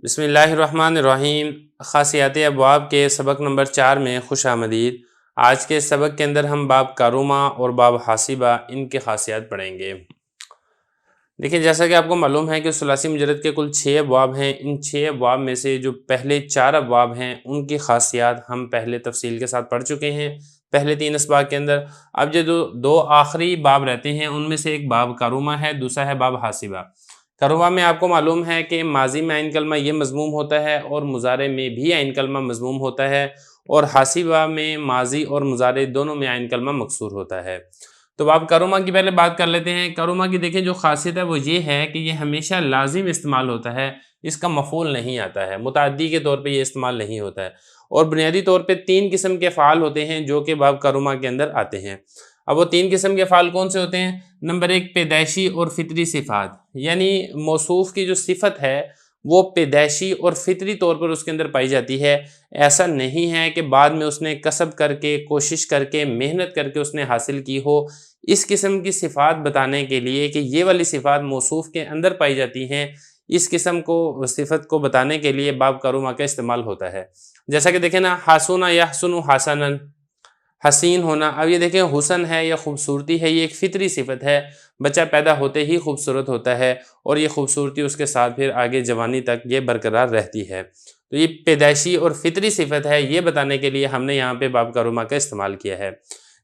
بسم اللہ الرحمن الرحیم۔ خاصیات ابواب کے سبق نمبر 4 میں خوش آمدید۔ آج کے سبق کے اندر ہم باب کاروما اور باب حاسبہ ان کے خاصیات پڑھیں گے۔ دیکھیں، جیسا کہ آپ کو معلوم ہے کہ ثلاثی مجرد کے کل 6 ابواب ہیں۔ ان 6 ابواب میں سے جو پہلے 4 ابواب ہیں ان کی خاصیات ہم پہلے تفصیل کے ساتھ پڑھ چکے ہیں پہلے 3 اسباق کے اندر۔ اب جو دو آخری باب رہتے ہیں ان میں سے ایک باب کاروما ہے، دوسرا ہے باب حاسبہ۔ کاروما میں آپ کو معلوم ہے کہ ماضی میں عین کلمہ یہ مضموم ہوتا ہے اور مضارع میں بھی عین کلمہ مضموم ہوتا ہے، اور حاسبہ میں ماضی اور مضارع دونوں میں عین کلمہ مکسور ہوتا ہے۔ تو باب کاروما کی پہلے بات کر لیتے ہیں۔ کاروما کی دیکھیں جو خاصیت ہے وہ یہ ہے کہ یہ ہمیشہ لازم استعمال ہوتا ہے، اس کا مفعول نہیں آتا ہے، متعدی کے طور پہ یہ استعمال نہیں ہوتا ہے، اور بنیادی طور پہ 3 قسم کے فعال ہوتے ہیں جو کہ باب کاروما کے اندر آتے ہیں۔ اب وہ 3 قسم کے فعال کون سے ہوتے ہیں؟ نمبر 1 پیدائشی اور فطری صفات، یعنی موصوف کی جو صفت ہے وہ پیدائشی اور فطری طور پر اس کے اندر پائی جاتی ہے۔ ایسا نہیں ہے کہ بعد میں اس نے کسب کر کے، کوشش کر کے، محنت کر کے اس نے حاصل کی ہو۔ اس قسم کی صفات بتانے کے لیے کہ یہ والی صفات موصوف کے اندر پائی جاتی ہیں، اس قسم کو صفت کو بتانے کے لیے باب کاروما کا استعمال ہوتا ہے۔ جیسا کہ دیکھیں نا، حسن یحسن حسنا، حسین ہونا۔ اب یہ دیکھیں، حسن ہے یا خوبصورتی ہے، یہ ایک فطری صفت ہے، بچہ پیدا ہوتے ہی خوبصورت ہوتا ہے اور یہ خوبصورتی اس کے ساتھ پھر آگے جوانی تک یہ برقرار رہتی ہے۔ تو یہ پیدائشی اور فطری صفت ہے، یہ بتانے کے لیے ہم نے یہاں پہ باب کاروما کا استعمال کیا ہے۔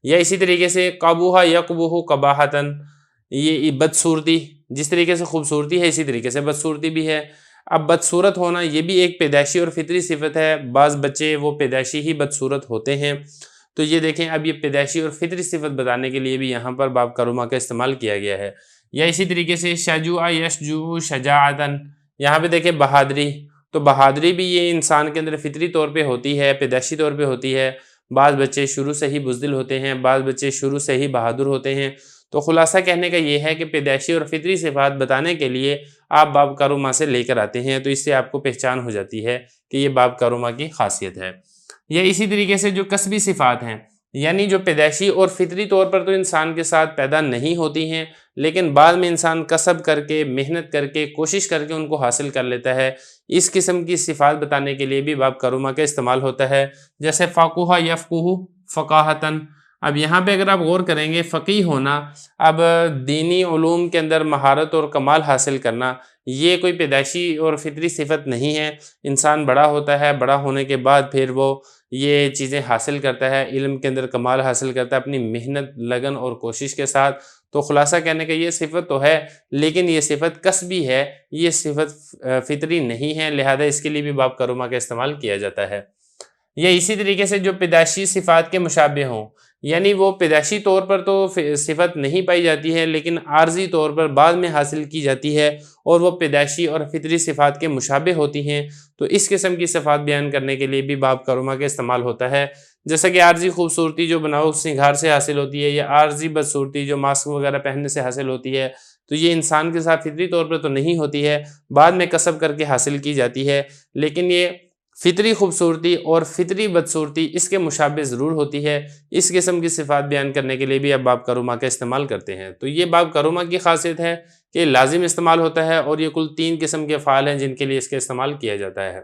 یا اسی طریقے سے قبوحا یقبح قباحتن، یہ بدصورتی، جس طریقے سے خوبصورتی ہے اسی طریقے سے بدصورتی بھی ہے۔ اب بدصورت ہونا یہ بھی ایک پیدائشی اور فطری صفت ہے، بعض بچے وہ پیدائشی ہی بدصورت ہوتے ہیں۔ تو یہ دیکھیں، اب یہ پیدائشی اور فطری صفت بتانے کے لیے بھی یہاں پر باب کاروما کا استعمال کیا گیا ہے۔ یا اسی طریقے سے شجوع یشجوع شجاعتن، یہاں پہ دیکھیں بہادری، تو بہادری بھی یہ انسان کے اندر فطری طور پہ ہوتی ہے، پیدائشی طور پہ ہوتی ہے۔ بعض بچے شروع سے ہی بزدل ہوتے ہیں، بعض بچے شروع سے ہی بہادر ہوتے ہیں۔ تو خلاصہ کہنے کا یہ ہے کہ پیدائشی اور فطری صفات بتانے کے لیے آپ باب کاروما سے لے کر آتے ہیں، تو اس سے آپ کو پہچان ہو جاتی ہے کہ یہ باب کاروما کی خاصیت ہے۔ یا اسی طریقے سے جو کسبی صفات ہیں، یعنی جو پیدائشی اور فطری طور پر تو انسان کے ساتھ پیدا نہیں ہوتی ہیں، لیکن بعد میں انسان کسب کر کے، محنت کر کے، کوشش کر کے ان کو حاصل کر لیتا ہے، اس قسم کی صفات بتانے کے لیے بھی باب کاروما کا استعمال ہوتا ہے۔ جیسے فقہ یفقہ فقاہتن، اب یہاں پہ اگر آپ غور کریں گے، فقیہ ہونا، اب دینی علوم کے اندر مہارت اور کمال حاصل کرنا، یہ کوئی پیدائشی اور فطری صفت نہیں ہے۔ انسان بڑا ہوتا ہے، بڑا ہونے کے بعد پھر وہ یہ چیزیں حاصل کرتا ہے، علم کے اندر کمال حاصل کرتا ہے اپنی محنت، لگن اور کوشش کے ساتھ۔ تو خلاصہ کہنے کا یہ صفت تو ہے، لیکن یہ صفت کسبی ہے، یہ صفت فطری نہیں ہے، لہذا اس کے لیے بھی باب کاروما کا استعمال کیا جاتا ہے۔ یا اسی طریقے سے جو پیدائشی صفات کے مشابہ ہوں، یعنی وہ پیدائشی طور پر تو صفت نہیں پائی جاتی ہے، لیکن عارضی طور پر بعد میں حاصل کی جاتی ہے اور وہ پیدائشی اور فطری صفات کے مشابہ ہوتی ہیں، تو اس قسم کی صفات بیان کرنے کے لیے بھی باب کاروما کا استعمال ہوتا ہے۔ جیسا کہ عارضی خوبصورتی جو بناؤ سنگھار سے حاصل ہوتی ہے، یا عارضی بدصورتی جو ماسک وغیرہ پہننے سے حاصل ہوتی ہے، تو یہ انسان کے ساتھ فطری طور پر تو نہیں ہوتی ہے، بعد میں کسب کر کے حاصل کی جاتی ہے، لیکن یہ فطری خوبصورتی اور فطری بدصورتی اس کے مشابہ ضرور ہوتی ہے۔ اس قسم کی صفات بیان کرنے کے لیے بھی اب باب کاروما کا استعمال کرتے ہیں۔ تو یہ باب کاروما کی خاصیت ہے کہ لازم استعمال ہوتا ہے، اور یہ کل 3 قسم کے فعال ہیں جن کے لیے اس کا استعمال کیا جاتا ہے۔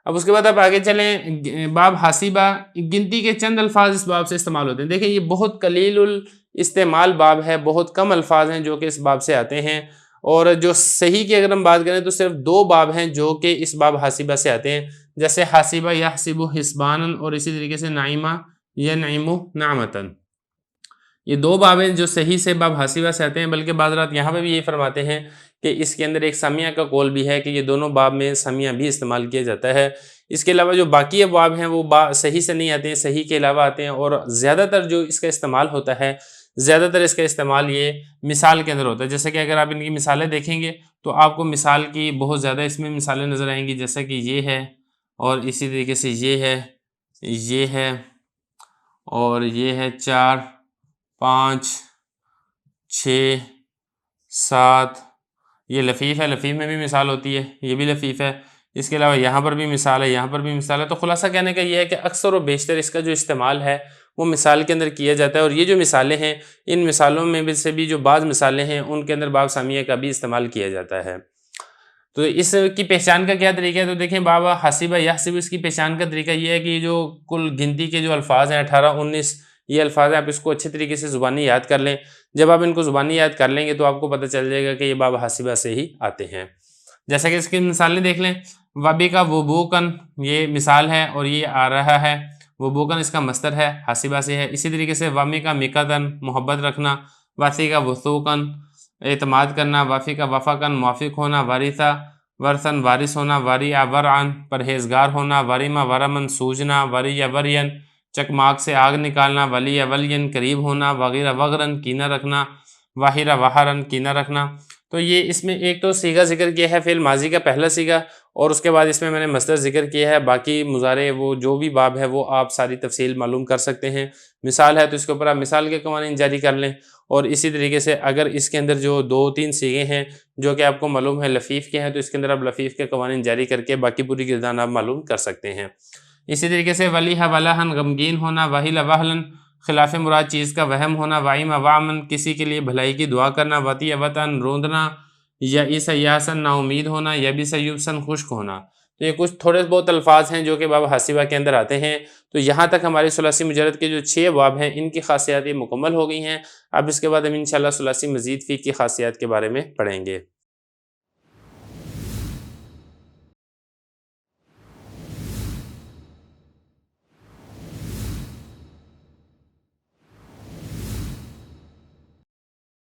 اب اس کے بعد آپ آگے چلیں، باب حاسبہ، گنتی کے چند الفاظ اس باب سے استعمال ہوتے ہیں۔ دیکھیں، یہ بہت قلیل الاستعمال باب ہے، بہت کم الفاظ ہیں جو کہ اس باب سے آتے ہیں، اور جو صحیح کی اگر ہم بات کریں تو صرف 2 باب ہیں جو کہ اس باب حاسبہ سے آتے ہیں، جیسے حاسبہ یحسب حسبانا، اور اسی طریقے سے نعیمہ ینعم نعمتن۔ یہ 2 باب ہیں جو صحیح سے باب حاسبہ سے آتے ہیں، بلکہ بعض رات یہاں پہ بھی یہ فرماتے ہیں کہ اس کے اندر ایک سمیہ کا قول بھی ہے کہ یہ دونوں باب میں سمیہ بھی استعمال کیا جاتا ہے۔ اس کے علاوہ جو باقی ابواب ہیں وہ صحیح سے نہیں آتے ہیں، صحیح کے علاوہ آتے ہیں، اور زیادہ تر جو اس کا استعمال ہوتا ہے، زیادہ تر اس کا استعمال یہ مثال کے اندر ہوتا ہے۔ جیسے کہ اگر آپ ان کی مثالیں دیکھیں گے تو آپ کو مثال کی بہت زیادہ اس میں مثالیں نظر آئیں گی، جیسا کہ یہ ہے، اور اسی طریقے سے یہ ہے، اور یہ ہے 4 5 6 7، یہ لفیف ہے، لفیف میں بھی مثال ہوتی ہے، یہ بھی لفیف ہے۔ اس کے علاوہ یہاں پر بھی مثال ہے، یہاں پر بھی مثال ہے۔ تو خلاصہ کہنے کا یہ ہے کہ اکثر و بیشتر اس کا جو استعمال ہے وہ مثال کے اندر کیا جاتا ہے، اور یہ جو مثالیں ہیں، ان مثالوں میں سے بھی جو بعض مثالیں ہیں ان کے اندر باب سامیہ کا بھی استعمال کیا جاتا ہے۔ تو اس کی پہچان کا کیا طریقہ ہے؟ تو دیکھیں باب حسیبہ یحسب، اس کی پہچان کا طریقہ یہ ہے کہ جو کل گنتی کے جو الفاظ ہیں 18 19 یہ الفاظ ہیں، آپ اس کو اچھے طریقے سے زبانی یاد کر لیں۔ جب آپ ان کو زبانی یاد کر لیں گے تو آپ کو پتہ چل جائے گا کہ یہ باب حسیبہ سے ہی آتے ہیں۔ جیسا کہ اس کی مثالیں دیکھ لیں، وبی کا وبوکن یہ مثال ہے اور یہ آ رہا ہے، وبوکن اس کا مصدر ہے، حسیبہ سے ہے۔ اسی طریقے سے وامی کا مکتن محبت رکھنا، واسی کا وثوقن اعتماد کرنا، وافی کا وفاقن موافق ہونا، واریثہ ورثن وارث ہونا، وریع ورعن پرہیزگار ہونا، وریمہ ورمن سوجنا، وریع ورین چکماک سے آگ نکالنا، ولی ولین قریب ہونا، وغیرہ وغرن کینہ رکھنا، واہرہ وہرن کینہ رکھنا۔ تو یہ اس میں ایک تو صیغہ ذکر کیا ہے فعل ماضی کا پہلا صیغہ، اور اس کے بعد اس میں نے مصدر ذکر کیا ہے۔ باقی مضارع وہ جو بھی باب ہے وہ آپ ساری تفصیل معلوم کر سکتے ہیں۔ مثال ہے تو اس کے اوپر آپ مثال کے قوانین جاری کر لیں، اور اسی طریقے سے اگر اس کے اندر جو 2-3 صیغے ہیں جو کہ آپ کو معلوم ہے لفیف کے ہیں تو اس کے اندر آپ لفیف کے قوانین جاری کر کے باقی پوری گردان آپ معلوم کر سکتے ہیں۔ اسی طریقے سے ولیہ ولہن غمگین ہونا، واہل وہلن خلاف مراد چیز کا وہم ہونا، وائم وامن کسی کے لیے بھلائی کی دعا کرنا، وطی وطن روندنا، یا عیسی یاسن نا امید ہونا، یا بھی سیوبسن خشک ہونا۔ تو یہ کچھ تھوڑے بہت الفاظ ہیں جو کہ باب حسیبہ کے اندر آتے ہیں۔ تو یہاں تک ہمارے ثلاثی مجرد کے جو 6 باب ہیں ان کی خاصیات مکمل ہو گئی ہیں۔ اب اس کے بعد ہم انشاءاللہ ثلاثی مزید فی کی خاصیات کے بارے میں پڑھیں گے۔